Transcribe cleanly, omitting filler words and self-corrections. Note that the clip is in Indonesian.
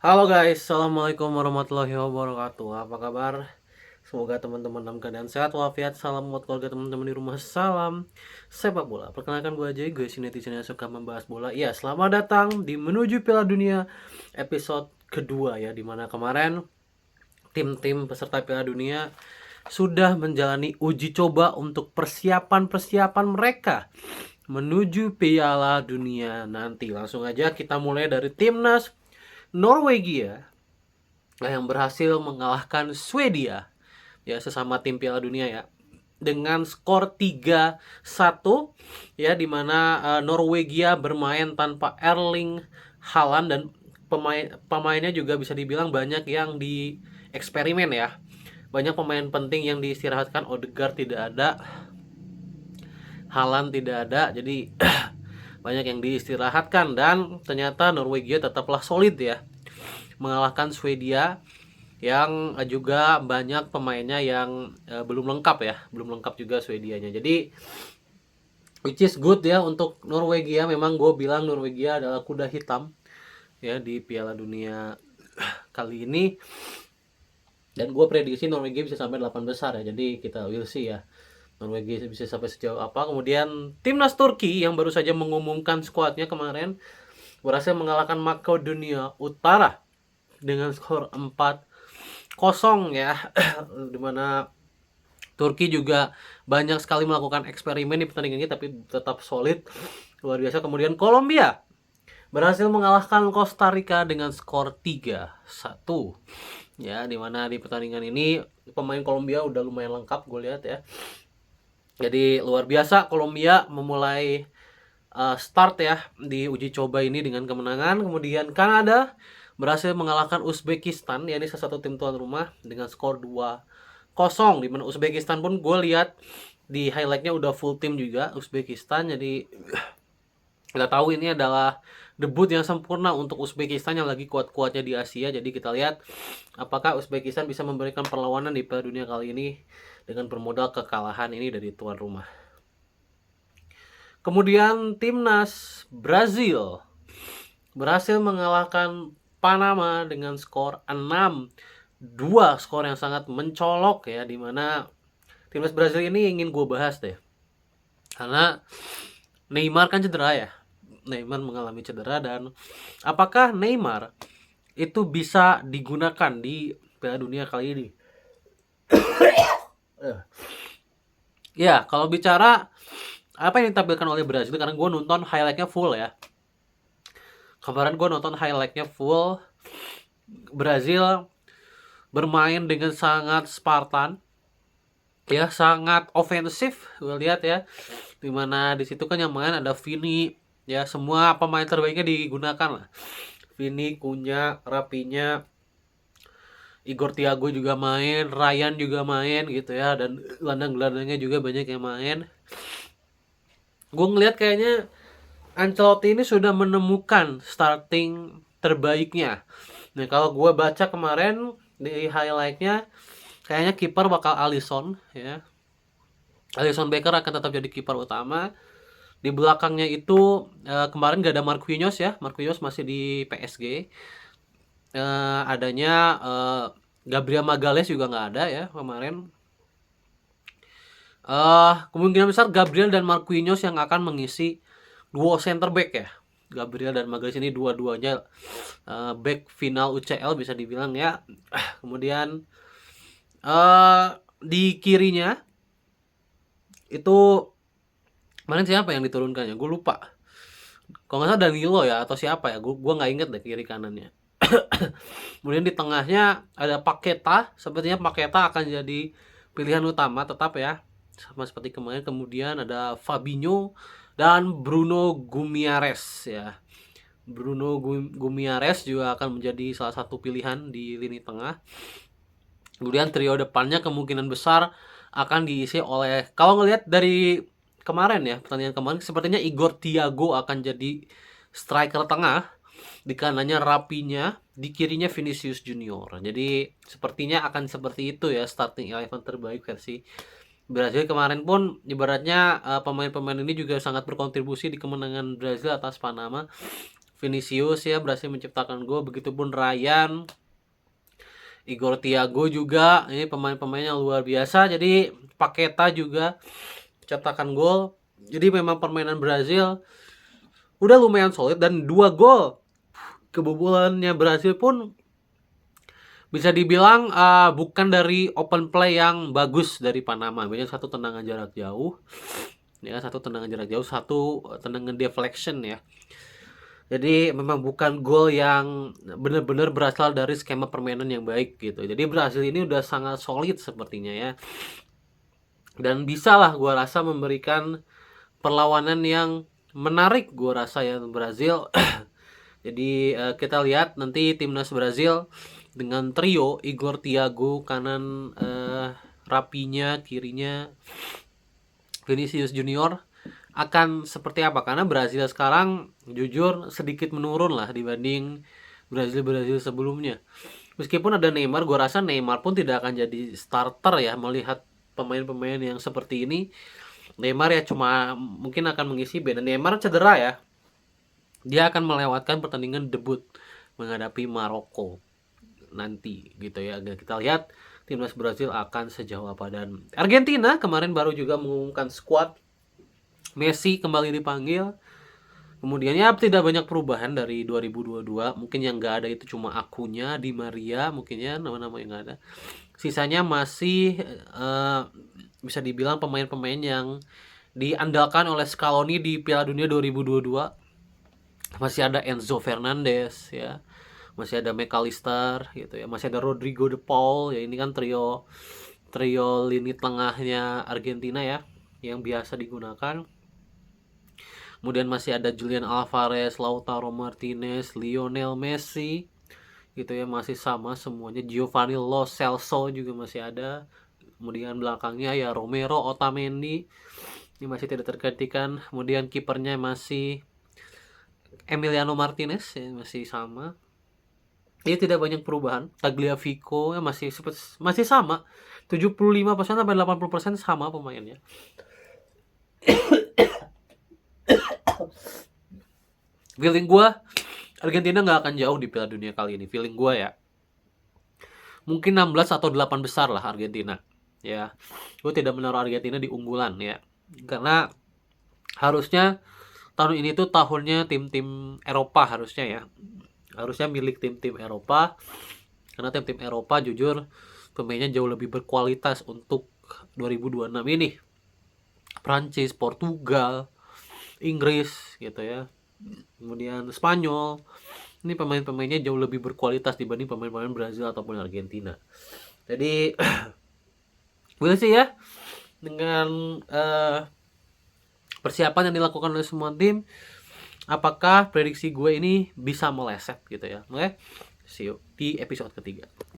Halo guys, assalamualaikum warahmatullahi wabarakatuh. Apa kabar? Semoga teman-teman dalam keadaan sehat walafiat. Salam buat keluarga teman-teman di rumah. Salam sepak bola. Perkenalkan gue aja, gue si netizen yang suka membahas bola. Ya, selamat datang di Menuju Piala Dunia episode kedua ya, dimana kemarin tim-tim peserta Piala Dunia sudah menjalani uji coba untuk persiapan-persiapan mereka menuju Piala Dunia nanti. Langsung aja kita mulai dari timnas Norwegia yang berhasil mengalahkan Swedia ya, sesama tim Piala Dunia ya, dengan skor 3-1 ya, dimana Norwegia bermain tanpa Erling Haaland dan pemainnya juga bisa dibilang banyak yang di eksperimen ya. Banyak pemain penting yang diistirahatkan. Odegaard tidak ada, Haaland tidak ada, jadi banyak yang diistirahatkan dan ternyata Norwegia tetaplah solid ya, mengalahkan Swedia yang juga banyak pemainnya yang belum lengkap ya, belum lengkap juga Swedianya. Jadi which is good ya untuk Norwegia. Memang gue bilang Norwegia adalah kuda hitam ya di Piala Dunia kali ini, dan gue prediksi Norwegia bisa sampai 8 besar ya. Jadi kita will see ya, Norwegia bisa sampai sejauh apa. Kemudian timnas Turki yang baru saja mengumumkan skuadnya kemarin berhasil mengalahkan Makedonia Utara dengan skor 4-0 ya. Dimana Turki juga banyak sekali melakukan eksperimen di pertandingan ini tapi tetap solid, luar biasa. Kemudian Kolombia berhasil mengalahkan Costa Rica dengan skor 3-1 ya, dimana di pertandingan ini pemain Kolombia udah lumayan lengkap gue lihat ya. Jadi luar biasa Kolombia memulai start ya di uji coba ini dengan kemenangan. Kemudian Kanada berhasil mengalahkan Uzbekistan ya, ini salah satu tim tuan rumah dengan skor 2-0, di mana Uzbekistan pun gue lihat di highlightnya udah full tim juga Uzbekistan. Jadi kita tahu ini adalah debut yang sempurna untuk Uzbekistan yang lagi kuat-kuatnya di Asia. Jadi kita lihat apakah Uzbekistan bisa memberikan perlawanan di Piala Dunia kali ini dengan bermodal kekalahan ini dari tuan rumah. Kemudian timnas Brazil berhasil mengalahkan Panama dengan skor 6-2, skor yang sangat mencolok ya, dimana timnas Brazil ini ingin gue bahas deh, karena Neymar kan cedera ya. Neymar mengalami cedera, dan apakah Neymar itu bisa digunakan di Piala Dunia kali ini? Ya, kalau bicara apa yang ditampilkan oleh Brazil, karena gue nonton highlightnya full ya. Kemarin gue nonton highlightnya full. Brazil bermain dengan sangat Spartan ya, sangat ofensif gue lihat ya, dimana di situ kan yang main ada Vini ya, semua pemain terbaiknya digunakan lah. Vini, Cunha, Rapinya, Igor Thiago juga main, Ryan juga main gitu ya, dan gelandang-gelandangnya juga banyak yang main. Gue ngeliat kayaknya Ancelotti ini sudah menemukan starting terbaiknya. Nah, kalau gue baca kemarin di highlightnya, kayaknya kiper bakal Alisson ya. Alisson Becker akan tetap jadi kiper utama. Di belakangnya itu kemarin gak ada Marquinhos ya. Marquinhos masih di PSG. Adanya Gabriel Magalhaes juga nggak ada ya kemarin. Kemungkinan besar Gabriel dan Marquinhos yang akan mengisi duo center back ya. Gabriel dan Magalhaes ini dua-duanya back final UCL bisa dibilang ya. Kemudian di kirinya itu kemarin siapa yang diturunkannya? Gue lupa. Kalau nggak salah Danilo ya atau siapa ya? Gue nggak inget deh kiri kanannya. Kemudian di tengahnya ada Paqueta. Sepertinya Paqueta akan jadi pilihan utama tetap ya, sama seperti kemarin. Kemudian ada Fabinho dan Bruno Guimaraes ya. Bruno Guimaraes juga akan menjadi salah satu pilihan di lini tengah. Kemudian trio depannya kemungkinan besar akan diisi oleh, kalau ngelihat dari kemarin ya, pertandingan kemarin sepertinya Igor Thiago akan jadi striker tengah. Di kanannya Rapinya, di kirinya Vinicius Junior. Jadi sepertinya akan seperti itu ya starting 11 terbaik versi Brazil. Kemarin pun ibaratnya pemain-pemain ini juga sangat berkontribusi di kemenangan Brazil atas Panama. Vinicius ya berhasil menciptakan gol, begitupun Ryan, Igor Thiago juga, ini pemain-pemain yang luar biasa. Jadi Paqueta juga menciptakan gol. Jadi memang permainan Brazil udah lumayan solid, dan 2 gol kebobolannya Brazil pun bisa dibilang bukan dari open play yang bagus dari Panama. Banyak satu tendangan jarak jauh, ya satu tendangan jarak jauh, satu tendangan deflection ya. Jadi memang bukan gol yang benar-benar berasal dari skema permainan yang baik gitu. Jadi Brazil ini udah sangat solid sepertinya ya, dan bisa lah gue rasa memberikan perlawanan yang menarik gue rasa ya Brazil. Jadi kita lihat nanti timnas Brazil dengan trio Igor Thiago, kanan Rapinya, kirinya Vinicius Junior akan seperti apa, karena Brazil sekarang jujur sedikit menurun lah dibanding Brazil sebelumnya. Meskipun ada Neymar, gue rasa Neymar pun tidak akan jadi starter ya. Melihat pemain-pemain yang seperti ini, Neymar ya cuma mungkin akan mengisi band. Neymar cedera ya, dia akan melewatkan pertandingan debut menghadapi Maroko nanti gitu ya. Kita lihat timnas Brazil akan sejauh apa. Dan Argentina kemarin baru juga mengumumkan skuad. Messi kembali dipanggil. Kemudian ya tidak banyak perubahan dari 2022. Mungkin yang nggak ada itu cuma akunya, Di Maria mungkin ya, nama-nama yang nggak ada. Sisanya masih bisa dibilang pemain-pemain yang diandalkan oleh Scaloni di Piala Dunia 2022. Masih ada Enzo Fernandez ya, masih ada McAllister gitu ya, masih ada Rodrigo de Paul ya. Ini kan trio lini tengahnya Argentina ya yang biasa digunakan. Kemudian masih ada Julian Alvarez, Lautaro Martinez, Lionel Messi gitu ya, masih sama semuanya. Giovanni Lo Celso juga masih ada. Kemudian belakangnya ya Romero, Otamendi, ini masih tidak tergantikan. Kemudian kipernya masih Emiliano Martinez ya, masih sama. Ini tidak banyak perubahan. Tagliafico ya masih sama. 75% sampai 80% sama pemainnya. Feeling gue Argentina nggak akan jauh di Piala Dunia kali ini. Feeling gue ya, mungkin 16 atau 8 besar lah Argentina. Ya, gue tidak menaruh Argentina di unggulan ya, karena harusnya tahun ini tuh tahunnya tim-tim Eropa harusnya ya. Harusnya milik tim-tim Eropa, karena tim-tim Eropa jujur pemainnya jauh lebih berkualitas untuk 2026 ini. Prancis, Portugal, Inggris gitu ya, kemudian Spanyol, ini pemain-pemainnya jauh lebih berkualitas dibanding pemain-pemain Brazil ataupun Argentina. Jadi gue sih ya, dengan persiapan yang dilakukan oleh semua tim, apakah prediksi gue ini bisa meleset gitu ya. Oke, see you di episode ketiga.